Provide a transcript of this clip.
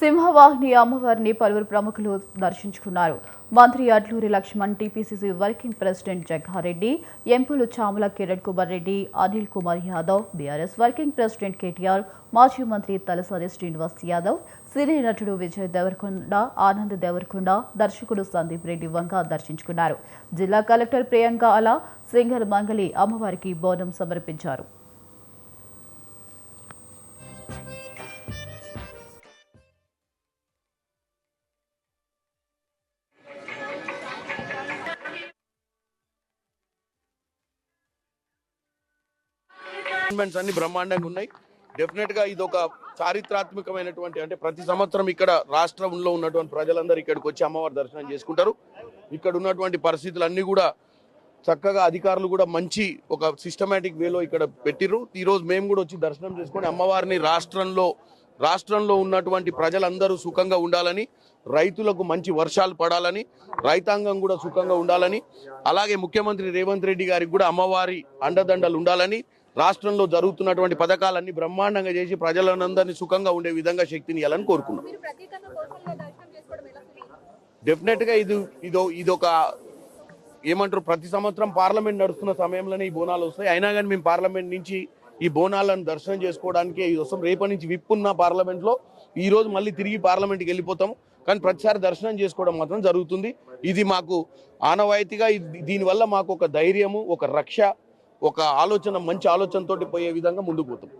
సింహవాహిని అమ్మవారిని పలువురు ప్రముఖులు దర్శించుకున్నారు. మంత్రి Adluri Laxman, TPCC working president Jagga Reddy, ఎంపీలు Chamala Kiran Kumar Reddy, Anil Kumar Yadav, BRS working president KTR, మాజీ మంత్రి తలసాని శ్రీనివాస్ యాదవ్, సినీ నటుడు విజయ్ దేవరకొండ, ఆనంద్ దేవరకొండ, దర్శకుడు సందీప్ రెడ్డి వంగ దర్శించుకున్నారు. జిల్లా కలెక్టర్ ప్రియాంక అలా, సింగర్ మంగళి అమ్మవారికి బోనం సమర్పించారు. అన్ని బ్రహ్మాండంగా ఉన్నాయి. డెఫినెట్ గా ఇది ఒక చారిత్రాత్మకమైనటువంటి, అంటే ప్రతి సంవత్సరం ఇక్కడ రాష్ట్రంలో ఉన్నటువంటి ప్రజలందరూ ఇక్కడికి వచ్చి అమ్మవారి దర్శనం చేసుకుంటారు. ఇక్కడ ఉన్నటువంటి పరిస్థితులన్నీ కూడా చక్కగా అధికారులు కూడా మంచి ఒక సిస్టమేటిక్ వేలో ఇక్కడ పెట్టిర్రు. ఈ రోజు మేము కూడా వచ్చి దర్శనం చేసుకొని అమ్మవారిని రాష్ట్రంలో ఉన్నటువంటి ప్రజలందరూ సుఖంగా ఉండాలని, రైతులకు మంచి వర్షాలు పడాలని, రైతాంగం కూడా సుఖంగా ఉండాలని, అలాగే ముఖ్యమంత్రి రేవంత్ రెడ్డి గారికి కూడా అమ్మవారి అండదండలు ఉండాలని, రాష్ట్రంలో జరుగుతున్నటువంటి పథకాలన్నీ బ్రహ్మాండంగా చేసి ప్రజలందరినీ సుఖంగా ఉండే విధంగా శక్తిని ఇవ్వాలని కోరుకున్నాం. డెఫినెట్ గా ఇదొక ఏమంటారు, ప్రతి సంవత్సరం పార్లమెంట్ నడుస్తున్న సమయంలోనే ఈ బోనాలు వస్తాయి. అయినా కానీ మేము పార్లమెంట్ నుంచి ఈ బోనాలను దర్శనం చేసుకోవడానికి ఇది వస్తాం. రేపటి నుంచి విప్పున్న పార్లమెంట్ లో ఈ రోజు మళ్ళీ తిరిగి పార్లమెంట్కి వెళ్ళిపోతాము. కానీ ప్రతిసారి దర్శనం చేసుకోవడం మాత్రం జరుగుతుంది. ఇది మాకు ఆనవాయితీగా, దీనివల్ల మాకు ఒక ధైర్యము, ఒక రక్ష, ఒక ఆలోచన, మంచి ఆలోచనతోటి పోయే విధంగా ముందుకు పోతాం.